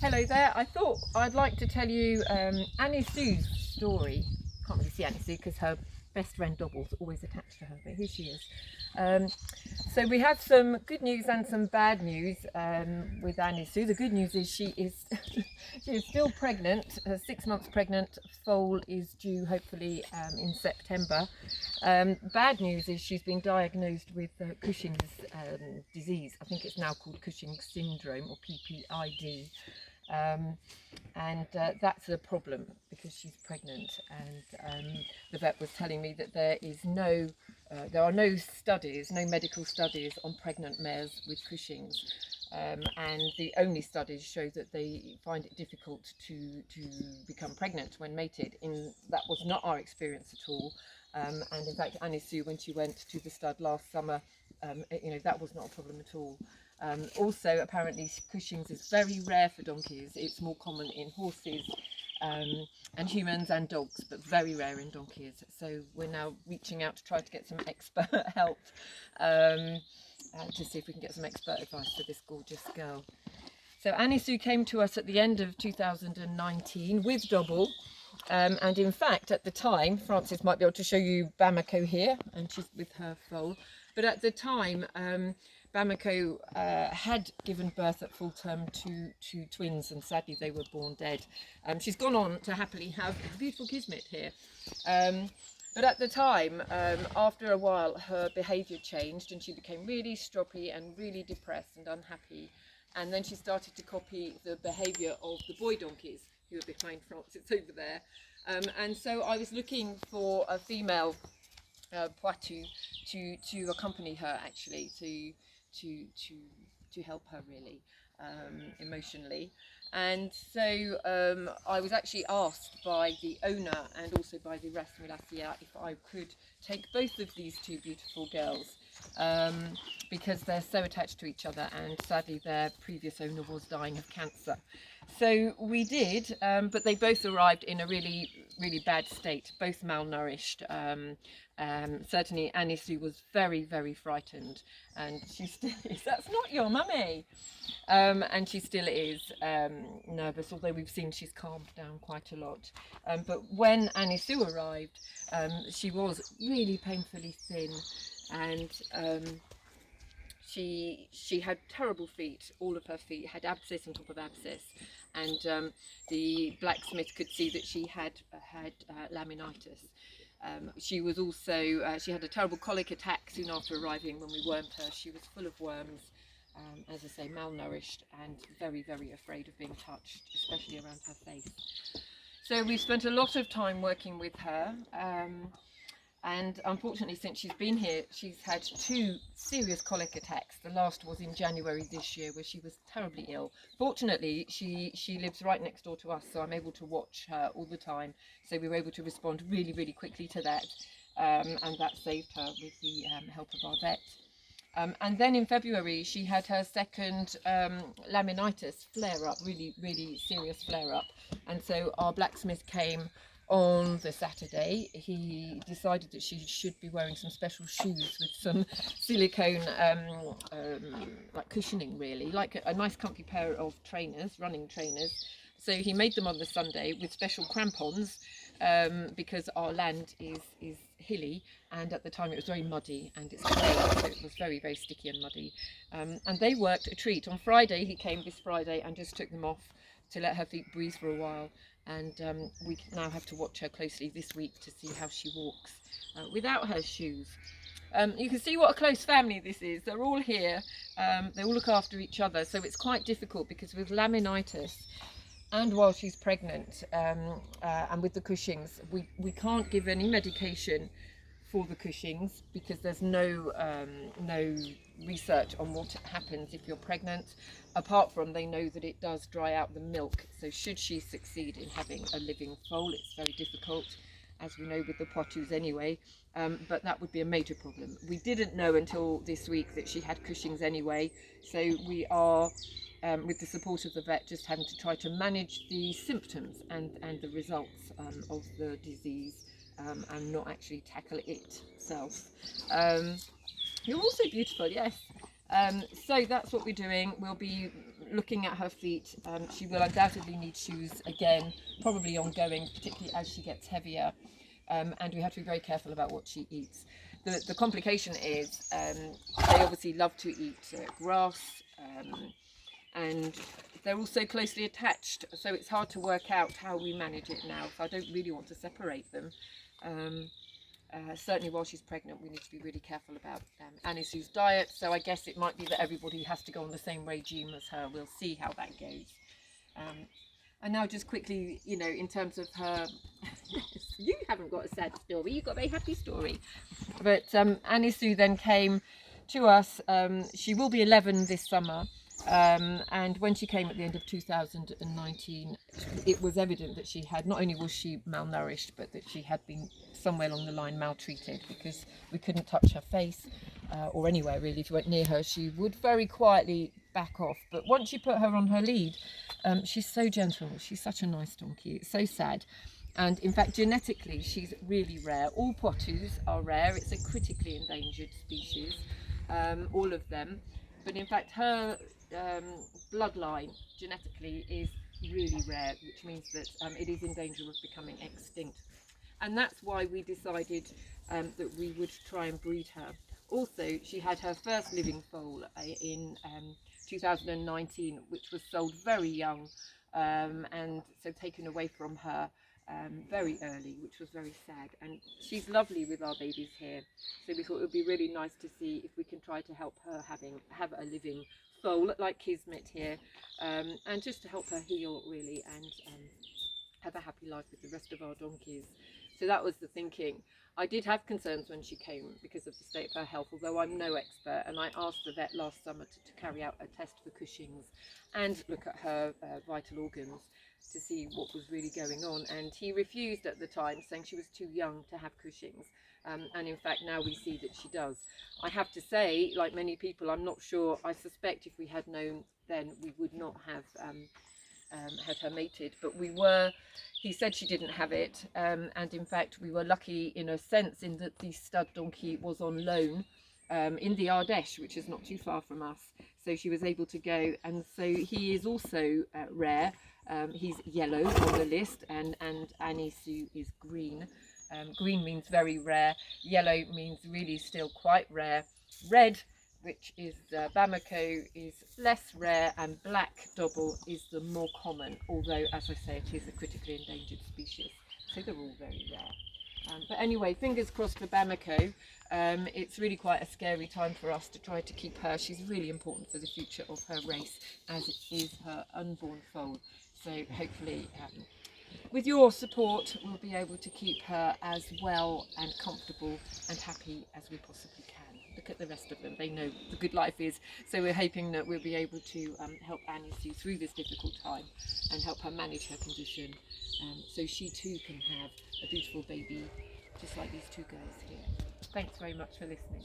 Hello there. I thought I'd like to tell you Anissou's story. Can't really see Anissou because her best friend Dobble's always attached to her, but here she is. Um, so we have some good news and some bad news with Anissou. The good news is she is she is still pregnant, 6 months pregnant. Foal is due hopefully in September. Bad news is she's been diagnosed with Cushing's disease. I think it's now called Cushing's syndrome or PPID. And that's a problem because she's pregnant, and the vet was telling me that there are no studies, no medical studies on pregnant mares with Cushing's, and the only studies show that they find it difficult to become pregnant when mated. That was not our experience at all, and in fact Anissou, when she went to the stud last summer, that was not a problem at all. Also, apparently Cushing's is very rare for donkeys. It's more common in horses and humans and dogs, but very rare in donkeys. So we're now reaching out to try to get some expert help to see if we can get some expert advice for this gorgeous girl. So Anissou came to us at the end of 2019 with Dobble. And in fact, at the time, Frances might be able to show you Bamako here, and she's with her foal. But at the time, Bamako had given birth at full term to twins, and sadly they were born dead. She's gone on to happily have a beautiful kismet here. But at the time, after a while, her behaviour changed and she became really stroppy and really depressed and unhappy. And then she started to copy the behaviour of the boy donkeys who are behind Frances over there. And so I was looking for a female Poitou to accompany her, actually, to help her really emotionally. And so I was actually asked by the owner and also by the Ras Mulasia if I could take both of these two beautiful girls, because they're so attached to each other, and sadly their previous owner was dying of cancer. So we did, but they both arrived in a really, really bad state, both malnourished. Certainly Anissou was very, very frightened, and she still is. That's not your mummy. And she still is nervous, although we've seen she's calmed down quite a lot. But when Anissou arrived, she was really painfully thin, and she had terrible feet. All of her feet had abscess on top of abscess, and the blacksmith could see that she had laminitis. She was also, she had a terrible colic attack soon after arriving when we wormed her. She was full of worms, as I say, malnourished and very, very afraid of being touched, especially around her face. So we spent a lot of time working with her, and unfortunately since she's been here, she's had 2 serious colic attacks. The last was in January this year, where she was terribly ill. Fortunately, she lives right next door to us, so I'm able to watch her all the time. So we were able to respond really, really quickly to that, and that saved her with the help of our vet. And then in February, she had her second laminitis flare-up, really, really serious flare-up. And so our blacksmith came on the Saturday. He decided that she should be wearing some special shoes with some silicone like cushioning, really, like a nice comfy pair of trainers, running trainers. So he made them on the Sunday with special crampons, because our land is hilly, and at the time it was very muddy, and it's clay, so it was very, very sticky and muddy. And they worked a treat. On Friday, he came this Friday and just took them off to let her feet breathe for a while. And we now have to watch her closely this week to see how she walks without her shoes. You can see what a close family this is. They're all here. They all look after each other. So it's quite difficult because with laminitis, and while she's pregnant, and with the Cushing's, we can't give any medication for the Cushing's because there's no research on what happens if you're pregnant, apart from they know that it does dry out the milk. So should she succeed in having a living foal, it's very difficult, as we know with the Poitous anyway, but that would be a major problem. We didn't know until this week that she had Cushing's anyway, so we are, with the support of the vet, just having to try to manage the symptoms and the results of the disease, and not actually tackle it itself. You're also beautiful, yes. So that's what we're doing. We'll be looking at her feet, she will undoubtedly need shoes again, probably ongoing, particularly as she gets heavier. And we have to be very careful about what she eats. The complication is they obviously love to eat grass, and they're also closely attached, so it's hard to work out how we manage it now. So I don't really want to separate them. Certainly while she's pregnant, we need to be really careful about Anissou's diet. So I guess it might be that everybody has to go on the same regime as her. We'll see how that goes. And now just quickly, you know, in terms of her, you haven't got a sad story, you've got a very happy story. But Anissou then came to us. She will be 11 this summer. And when she came at the end of 2019, it was evident that she had, not only was she malnourished, but that she had been somewhere along the line maltreated, because we couldn't touch her face or anywhere really. If you went near her, she would very quietly back off. But once you put her on her lead, she's so gentle. She's such a nice donkey. It's so sad. And in fact, genetically, she's really rare. All Poitus are rare. It's a critically endangered species, all of them. But in fact, her bloodline genetically is really rare, which means that it is in danger of becoming extinct. And that's why we decided that we would try and breed her. Also, she had her first living foal in 2019, which was sold very young, and so taken away from her very early, which was very sad. And she's lovely with our babies here, so we thought it would be really nice to see if we can try to help her have a living foal like Kismet here, and just to help her heal really, and have a happy life with the rest of our donkeys. So that was the thinking. I did have concerns when she came because of the state of her health, although I'm no expert, and I asked the vet last summer to carry out a test for Cushing's and look at her vital organs to see what was really going on, and he refused at the time, saying she was too young to have Cushing's, and in fact now we see that she does. I have to say, like many people, I'm not sure. I suspect if we had known then, we would not have had her mated, but he said she didn't have it, and in fact we were lucky in a sense in that the stud donkey was on loan in the Ardèche, which is not too far from us, so she was able to go. And so he is also rare. He's yellow on the list, and Anissou is green. Green means very rare, yellow means really still quite rare, red, which is Bamako, is less rare, and black double is the more common, although as I say, it is a critically endangered species, so they're all very rare. But anyway, fingers crossed for Bamako. It's really quite a scary time for us to try to keep her. She's really important for the future of her race, as it is her unborn foal. So hopefully with your support we'll be able to keep her as well and comfortable and happy as we possibly can. Look at the rest of them, they know the good life is. So we're hoping that we'll be able to help Anissou through this difficult time and help her manage her condition, so she too can have a beautiful baby just like these two girls here. Thanks very much for listening.